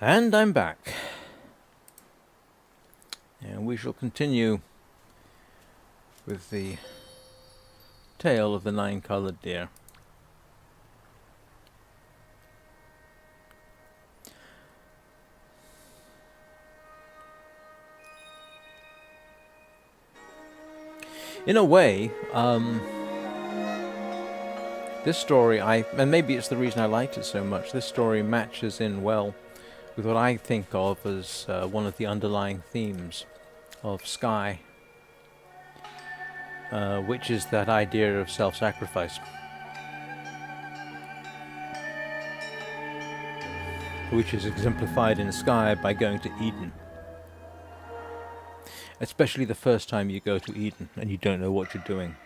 And I'm back. And we shall continue with the tale of the nine-coloured deer. In a way, this story, and maybe it's the reason I liked it so much, this story matches in well with what I think of as one of the underlying themes of Sky, which is that idea of self-sacrifice, which is exemplified in Sky by going to Eden. Especially the first time you go to Eden and you don't know what you're doing.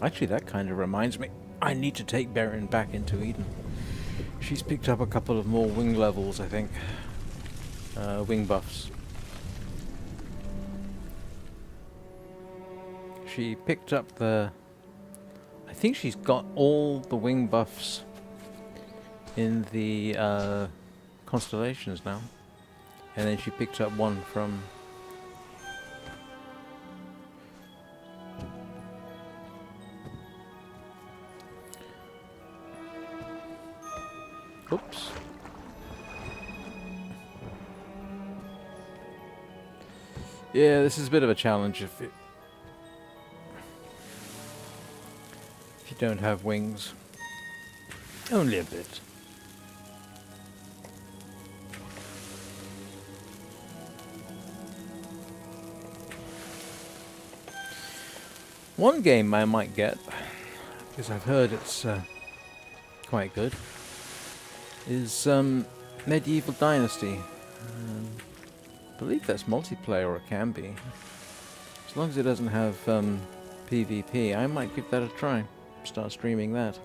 Actually, that kind of reminds me, I need to take Berin back into Eden. She's picked up a couple of more wing levels, I think. Wing buffs. She picked up the... I think she's got all the wing buffs in the constellations now. And then she picked up one from... Oops. Yeah, this is a bit of a challenge if you don't have wings. Only a bit. One game I might get, because I've heard it's quite good, is Medieval Dynasty. I believe that's multiplayer, or it can be. As long as it doesn't have PvP, I might give that a try. Start streaming that.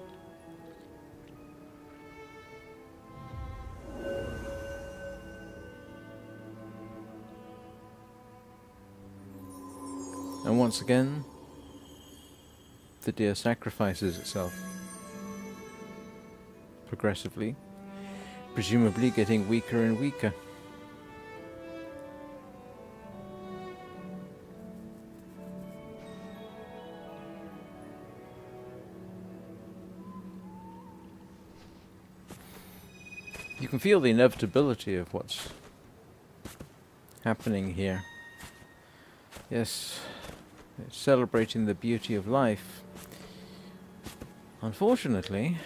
And once again, the deer sacrifices itself. Progressively. Presumably getting weaker and weaker. You can feel the inevitability of what's happening here. Yes, it's celebrating the beauty of life. Unfortunately,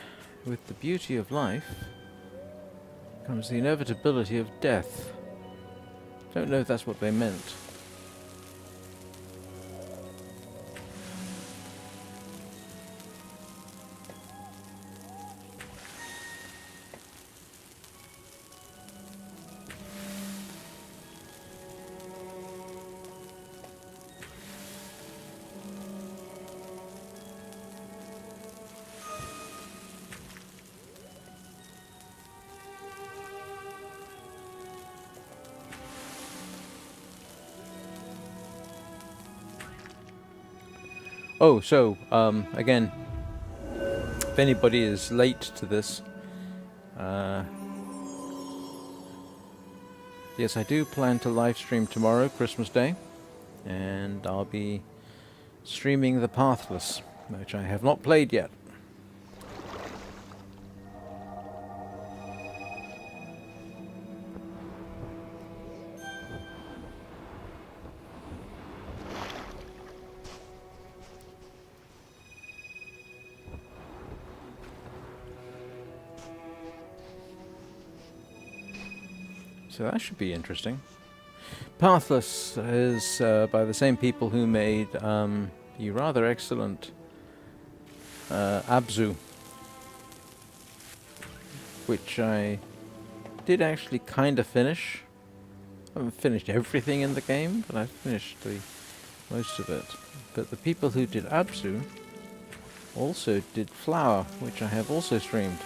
with the beauty of life comes the inevitability of death. Don't know if that's what they meant. Oh, so, again, if anybody is late to this, yes, I do plan to live stream tomorrow, Christmas Day, and I'll be streaming The Pathless, which I have not played yet. So that should be interesting. Pathless is by the same people who made the rather excellent Abzu, which I did actually kind of finish. I haven't finished everything in the game, but I finished most of it. But the people who did Abzu also did Flower, which I have also streamed.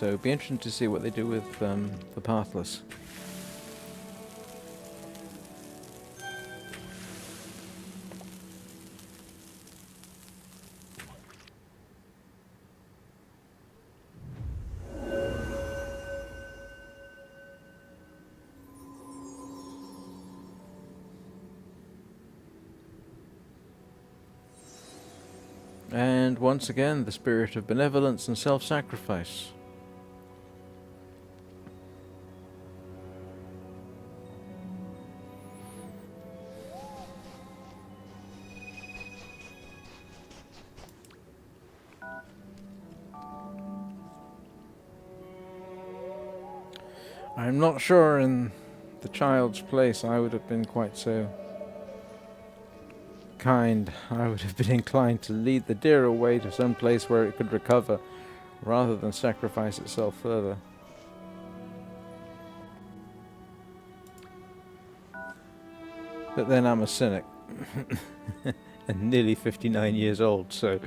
so it'll be interesting to see what they do with the Pathless. And once again, the spirit of benevolence and self-sacrifice. I'm not sure in the child's place I would have been quite so kind. I would have been inclined to lead the deer away to some place where it could recover, rather than sacrifice itself further. But then I'm a cynic, and nearly 59 years old, so...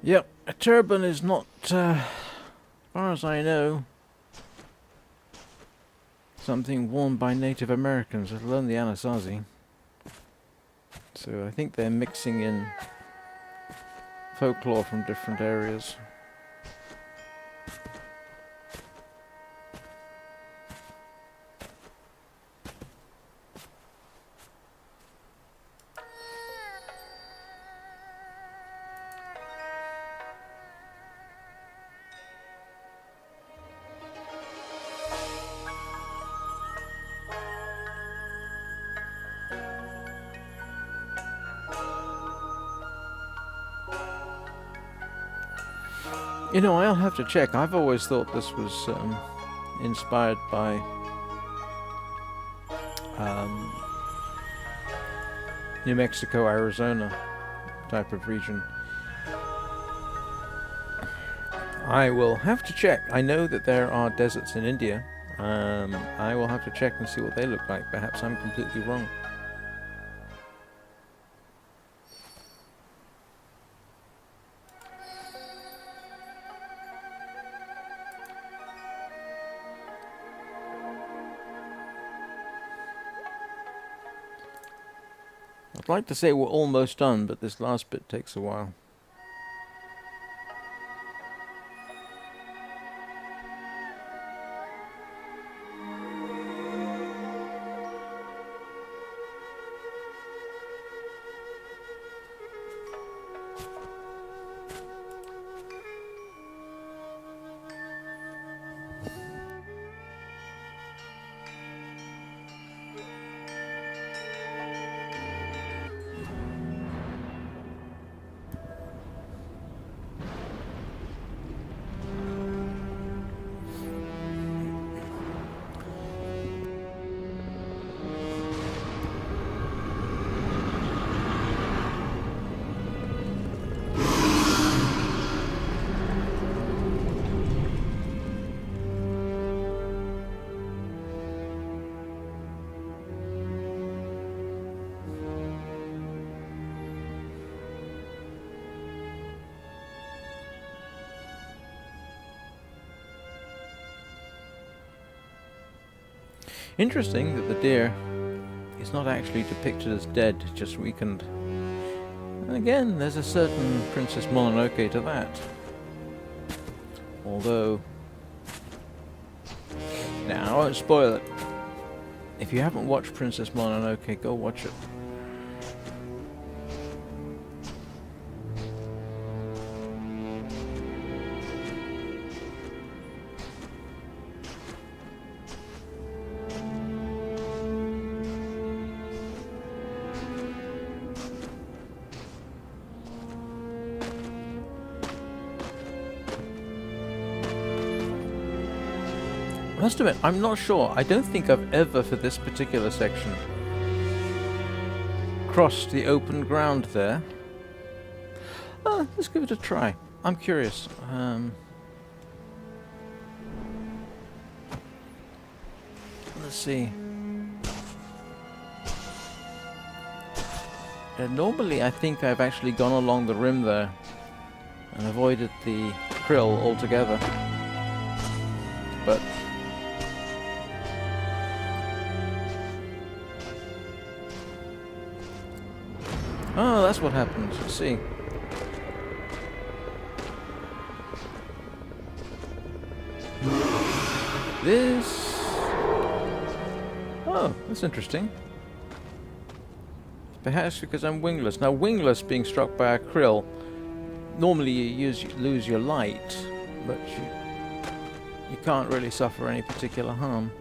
Yep, a turban is not, as far as I know, something worn by Native Americans, let alone the Anasazi. So I think they're mixing in folklore from different areas. You know, I'll have to check. I've always thought this was inspired by New Mexico, Arizona type of region. I will have to check. I know that there are deserts in India. I will have to check and see what they look like. Perhaps I'm completely wrong. I'd like to say we're almost done, but this last bit takes a while. Interesting that the deer is It's not actually depicted as dead, just weakened. And again, there's a certain Princess Mononoke to that. Although... Now, I won't spoil it. If you haven't watched Princess Mononoke, go watch it. I must admit, I'm not sure. I don't think I've ever, for this particular section, crossed the open ground there. Let's give it a try. I'm curious. Let's see. Normally, I think I've actually gone along the rim there and avoided the krill altogether. But... oh, that's what happens. Let's see. This... oh, that's interesting. Perhaps because I'm wingless. Now, wingless being struck by a krill, normally you lose your light, but you can't really suffer any particular harm.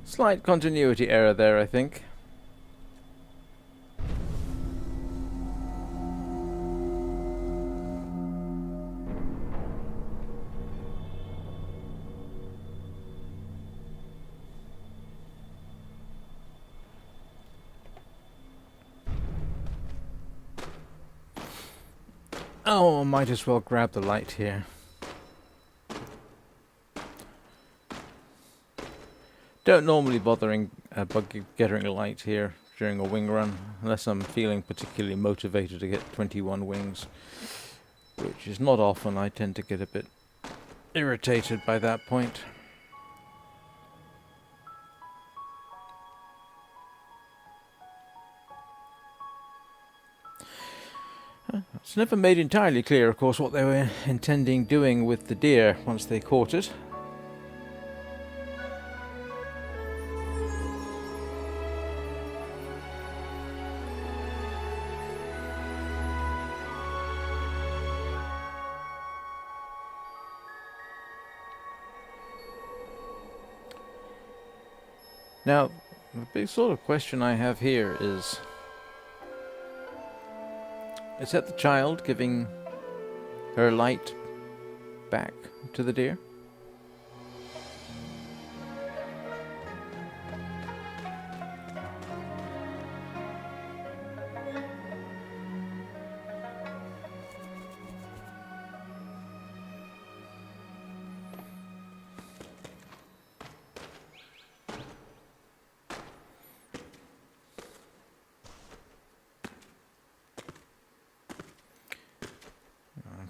Slight continuity error there, I think. Oh, I might as well grab the light here. Don't normally bother getting a light here during a wing run, unless I'm feeling particularly motivated to get 21 wings, which is not often. I tend to get a bit irritated by that point. It's never made entirely clear, of course, what they were intending doing with the deer once they caught it. Now, the big sort of question I have here is that the child giving her light back to the deer?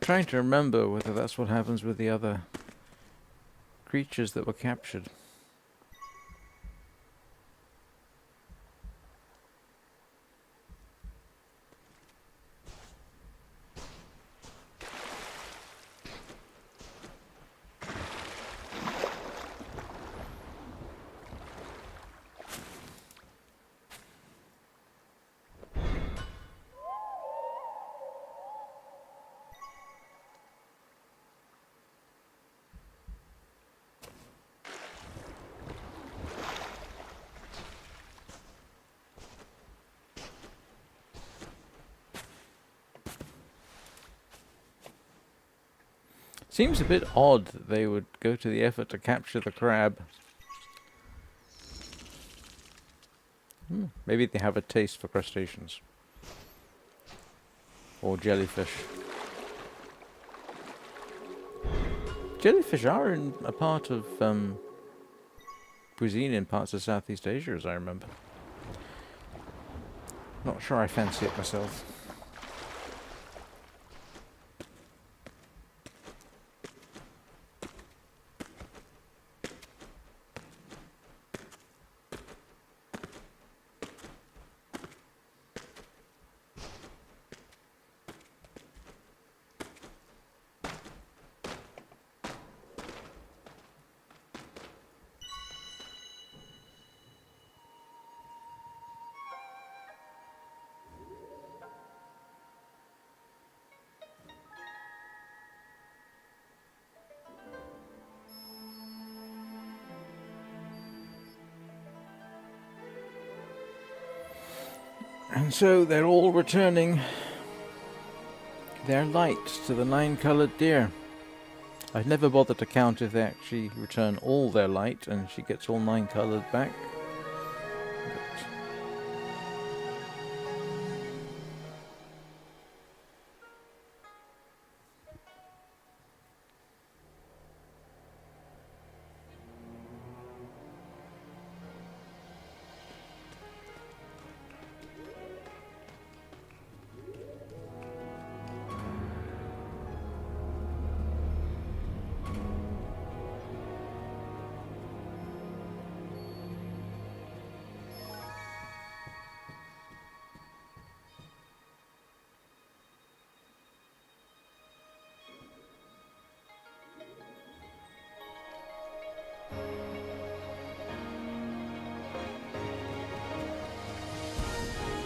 Trying to remember whether that's what happens with the other creatures that were captured. Seems a bit odd that they would go to the effort to capture the crab. Maybe they have a taste for crustaceans. Or jellyfish. Jellyfish are in a part of cuisine in parts of Southeast Asia, as I remember. Not sure I fancy it myself. And so they're all returning their light to the 9-coloured deer. I've never bothered to count if they actually return all their light and she gets all 9-coloured back.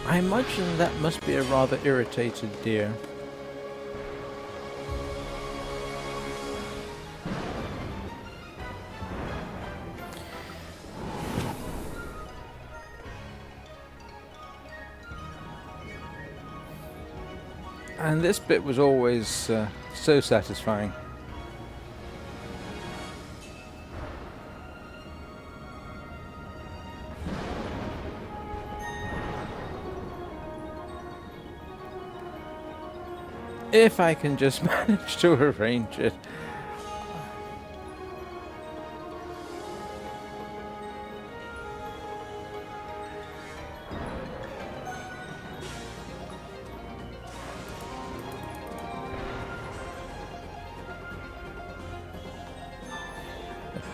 I imagine that must be a rather irritated deer. And this bit was always so satisfying. If I can just manage to arrange it.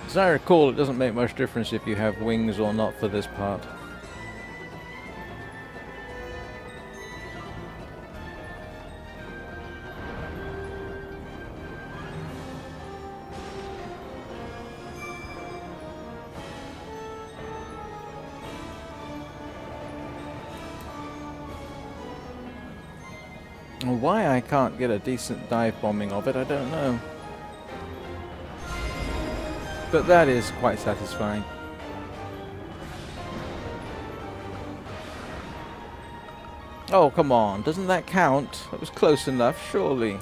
As I recall, it doesn't make much difference if you have wings or not for this part. Why I can't get a decent dive bombing of it, I don't know. But that is quite satisfying. Oh, come on. Doesn't that count? That was close enough, surely.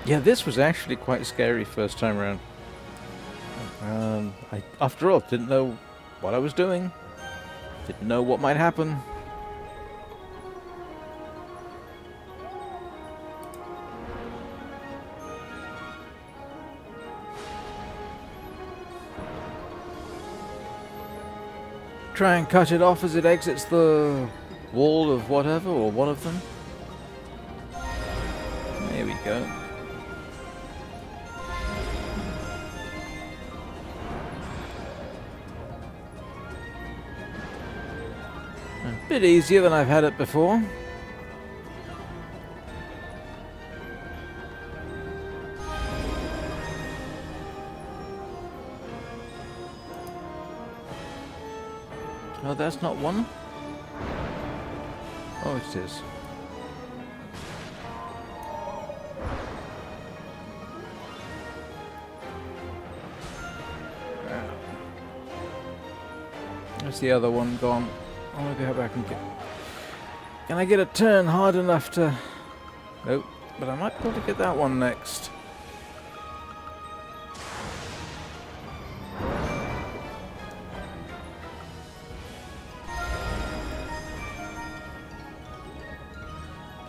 Yeah, this was actually quite scary first time around. I, after all, didn't know what I was doing. Didn't know what might happen. Try and cut it off as it exits the wall of whatever, or one of them. There we go. A bit easier than I've had it before. Oh, that's not one? Oh, it is. the other one gone? Oh, maybe I can get... Can I get a turn hard enough to... Nope, but I might be able to get that one next.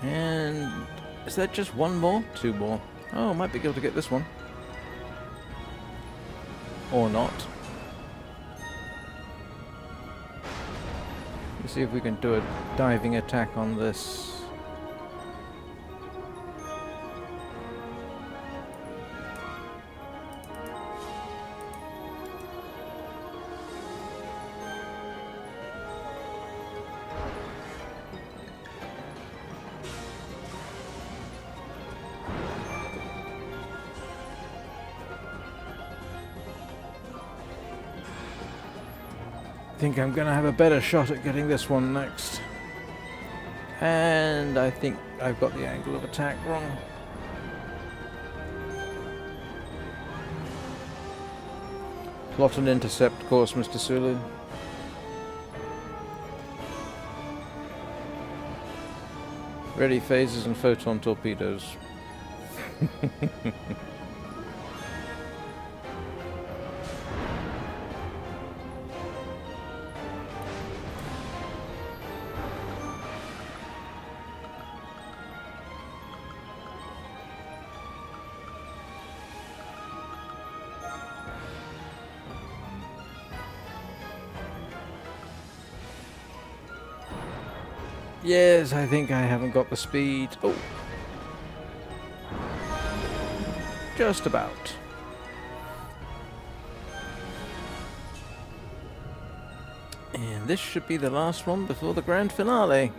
And... is that just one more? Two more. Oh, I might be able to get this one. Or not. Let's see if we can do a diving attack on this. I think I'm going to have a better shot at getting this one next. And I think I've got the angle of attack wrong. Plot and intercept course, Mr. Sulu. Ready phasers and photon torpedoes. Yes, I think I haven't got the speed. Oh. Just about. And this should be the last one before the grand finale.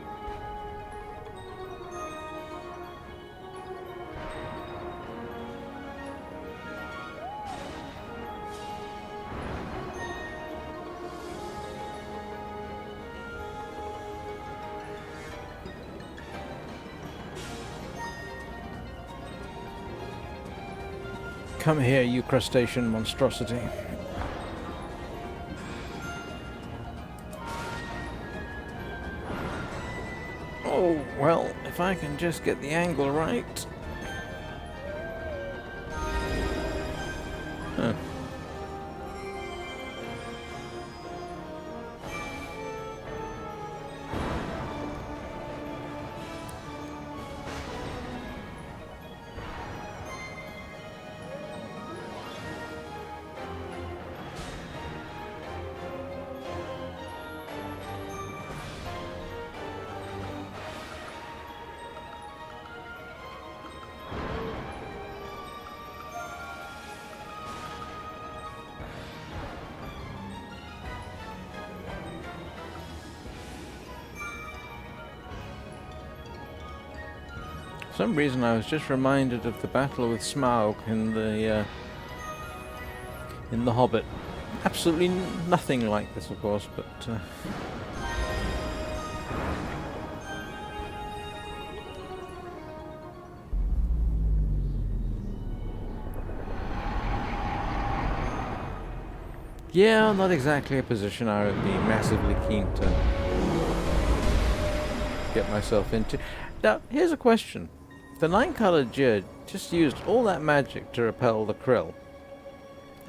Come here, you crustacean monstrosity. Oh, well, if I can just get the angle right. Huh. For some reason I was just reminded of the battle with Smaug in the Hobbit. Absolutely nothing like this, of course, but yeah, not exactly a position I would be massively keen to get myself into. Now, here's a question. The nine-coloured Jerd just used all that magic to repel the krill,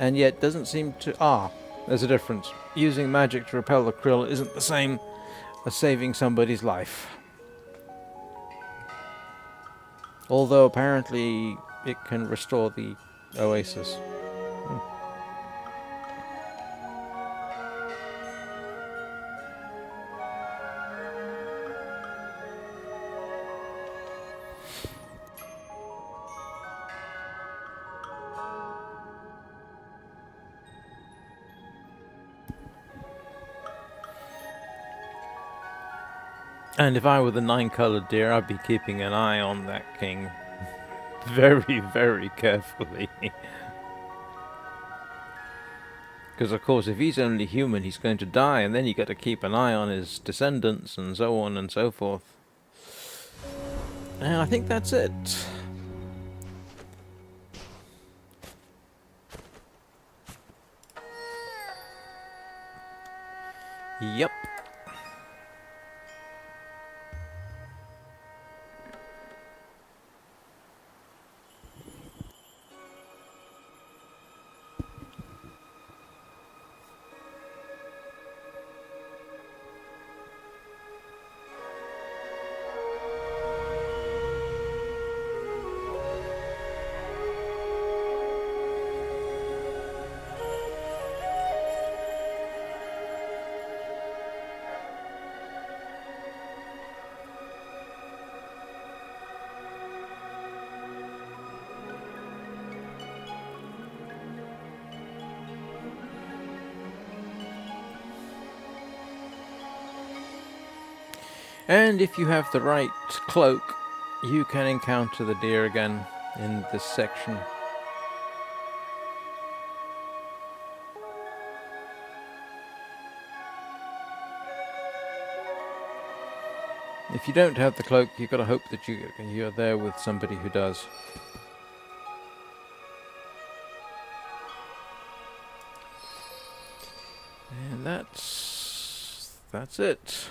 and yet doesn't seem to... Ah, there's a difference. Using magic to repel the krill isn't the same as saving somebody's life. Although apparently it can restore the oasis. And if I were the nine-coloured deer, I'd be keeping an eye on that king very, very carefully. Because, of course, if he's only human, he's going to die, and then you got to keep an eye on his descendants and so on and so forth. And I think that's it. Yep. And if you have the right cloak, you can encounter the deer again in this section. If you don't have the cloak, you've got to hope that you're there with somebody who does. And that's it.